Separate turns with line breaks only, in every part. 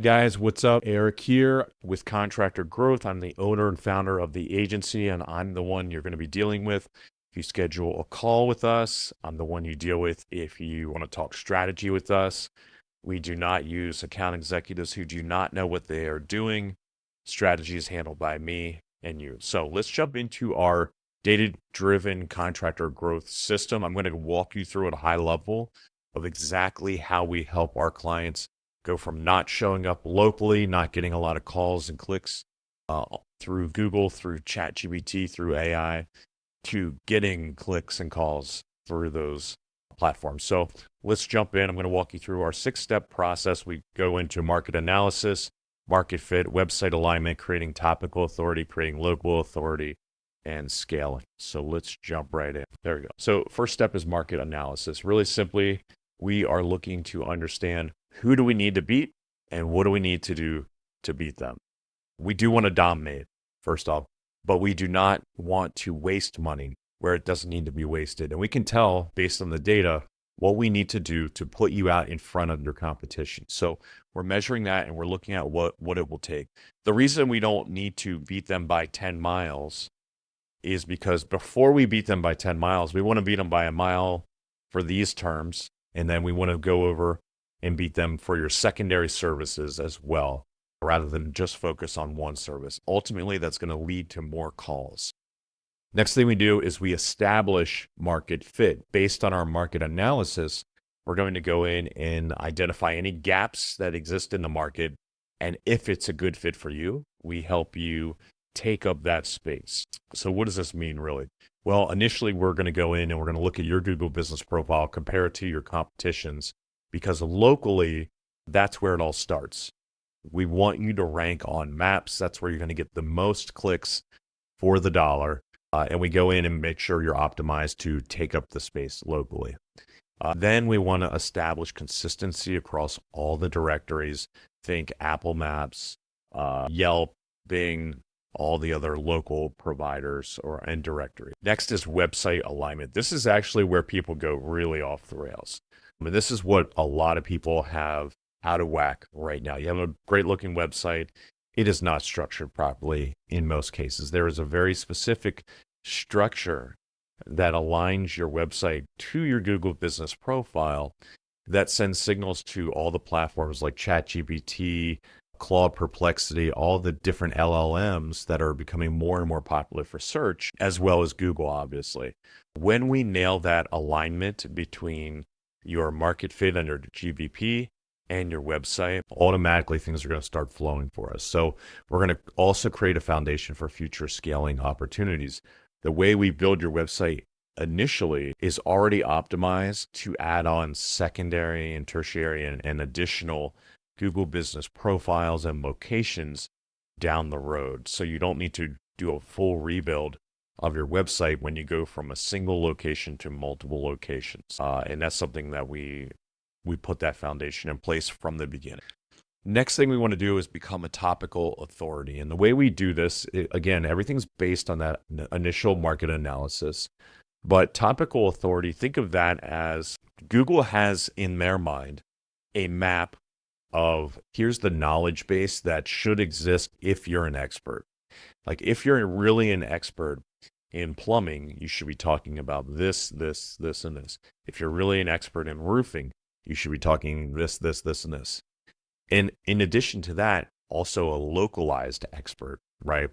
Guys, what's up? Eric here with Contractor Growth. I'm the owner and founder of the agency, and I'm the one you're going to be dealing with. If you schedule a call with us, I'm the one you deal with if you want to talk strategy with us. We do not use account executives who do not know what they are doing. Strategy is handled by me and you. So let's jump into our data-driven contractor growth system. I'm going to walk you through at a high level of exactly how we help our clients go from not showing up locally, not getting a lot of calls and clicks through Google, through ChatGPT, through AI, to getting clicks and calls through those platforms. So let's jump in. I'm going to walk you through our 6-step process. We go into market analysis, market fit, website alignment, creating topical authority, creating local authority, and scaling. So let's jump right in. There we go. So first step is market analysis. Really simply, we are looking to understand who do we need to beat and what do we need to do to beat them. We do want to dominate, first off, but we do not want to waste money where it doesn't need to be wasted. And we can tell based on the data what we need to do to put you out in front of your competition. So we're measuring that and we're looking at what it will take. The reason we don't need to beat them by 10 miles is because before we beat them by 10 miles, we want to beat them by a mile for these terms. And then we want to go over and beat them for your secondary services as well, rather than just focus on one service. Ultimately, that's going to lead to more calls. Next thing we do is we establish market fit. Based on our market analysis, we're going to go in and identify any gaps that exist in the market. And if it's a good fit for you, we help you take up that space. So what does this mean really? Well, initially, we're going to go in and we're going to look at your Google business profile, compare it to your competitions, because locally, that's where it all starts. We want you to rank on maps. That's where you're going to get the most clicks for the dollar. And we go in and make sure you're optimized to take up the space locally. Then we want to establish consistency across all the directories. Think Apple Maps, Yelp, Bing, all the other local providers and directory. Next is website alignment. This is actually where people go really off the rails. I mean, this is what a lot of people have out of whack right now. You have a great looking website. It is not structured properly in most cases. There is a very specific structure that aligns your website to your Google business profile that sends signals to all the platforms like ChatGPT, Claude, Perplexity, all the different LLMs that are becoming more and more popular for search, as well as Google, obviously. When we nail that alignment between your market fit under GBP and your website, automatically things are going to start flowing for us. So we're going to also create a foundation for future scaling opportunities. The way we build your website initially is already optimized to add on secondary and tertiary and additional Google business profiles and locations down the road. So you don't need to do a full rebuild of your website when you go from a single location to multiple locations. And that's something that we put that foundation in place from the beginning. Next thing we want to do is become a topical authority. And the way we do this, again, everything's based on that initial market analysis. But topical authority, think of that as Google has in their mind a map of here's the knowledge base that should exist if you're an expert. Like if you're really an expert in plumbing, you should be talking about this, this, this, and this. If you're really an expert in roofing, you should be talking this, this, this, and this. And in addition to that, also a localized expert, right?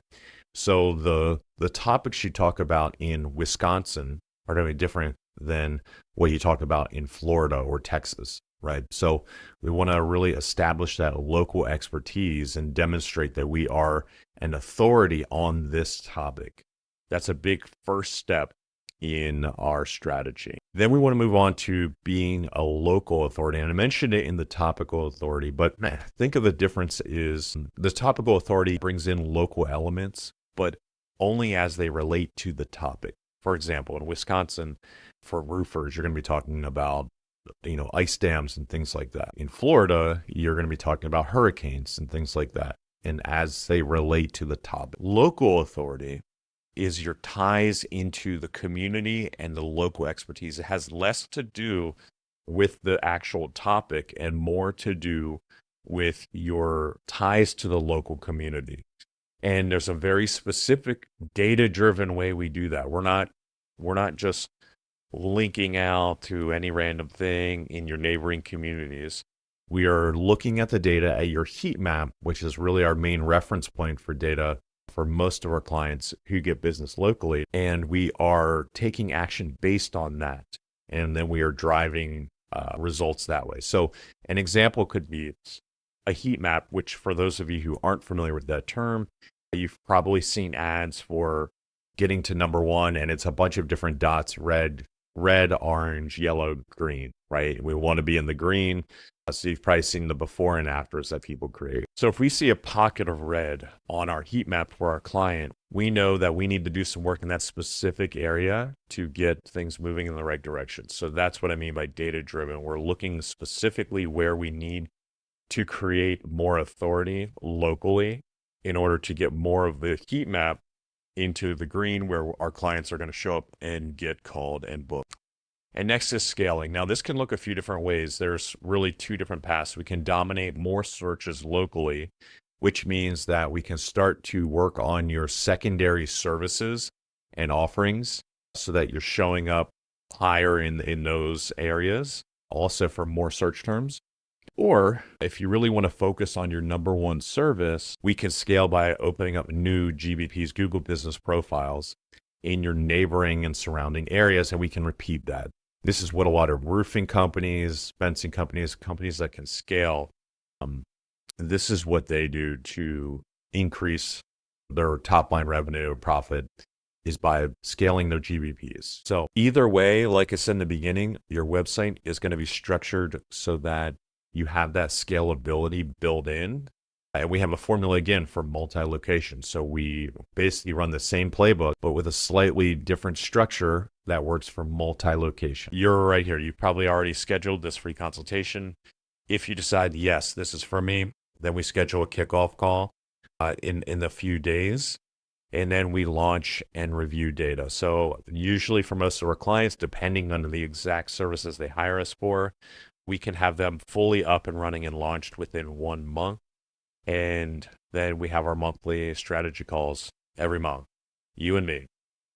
So the topics you talk about in Wisconsin are going to be different than what you talk about in Florida or Texas, right? So we want to really establish that local expertise and demonstrate that we are an authority on this topic. That's a big first step in our strategy. Then we want to move on to being a local authority. And I mentioned it in the topical authority, but man, think of the difference is the topical authority brings in local elements, but only as they relate to the topic. For example, in Wisconsin, for roofers, you're going to be talking about ice dams and things like that. In Florida, you're going to be talking about hurricanes and things like that. And as they relate to the topic, local authority is your ties into the community and the local expertise. It has less to do with the actual topic and more to do with your ties to the local community. And there's a very specific data-driven way we do that. We're not just linking out to any random thing in your neighboring communities. We are looking at the data at your heat map, which is really our main reference point for data for most of our clients who get business locally. And we are taking action based on that. And then we are driving results that way. So an example could be a heat map, which for those of you who aren't familiar with that term, you've probably seen ads for getting to number one, and it's a bunch of different dots, red, orange, yellow, green, right? We want to be in the green. So you've probably seen the before and afters that people create. So if we see a pocket of red on our heat map for our client, we know that we need to do some work in that specific area to get things moving in the right direction. So that's what I mean by data-driven. We're looking specifically where we need to create more authority locally in order to get more of the heat map into the green where our clients are going to show up and get called and booked. And next is scaling. Now, this can look a few different ways. There's really two different paths. We can dominate more searches locally, which means that we can start to work on your secondary services and offerings so that you're showing up higher in those areas, also for more search terms. Or if you really want to focus on your number one service, we can scale by opening up new GBPs, Google Business Profiles, in your neighboring and surrounding areas, and we can repeat that. This is what a lot of roofing companies, fencing companies, companies that can scale, this is what they do to increase their top line revenue or profit, is by scaling their GBPs. So either way, like I said in the beginning, your website is going to be structured so that you have that scalability built in. And we have a formula again for multi-location. So we basically run the same playbook, but with a slightly different structure that works for multi-location. You're right here. You've probably already scheduled this free consultation. If you decide, yes, this is for me, then we schedule a kickoff call in a few days. And then we launch and review data. So usually for most of our clients, depending on the exact services they hire us for, we can have them fully up and running and launched within 1 month. And then we have our monthly strategy calls every month, you and me.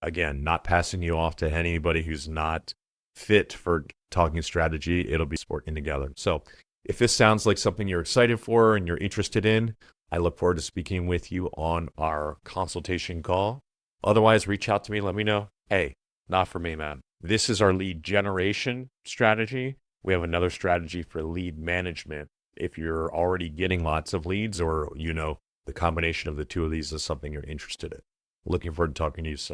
Again, not passing you off to anybody who's not fit for talking strategy. It'll be working together. So if this sounds like something you're excited for and you're interested in, I look forward to speaking with you on our consultation call. Otherwise, reach out to me. Let me know, hey, not for me, man. This is our lead generation strategy. We have another strategy for lead management. If you're already getting lots of leads, or the combination of the two of these is something you're interested in. Looking forward to talking to you soon.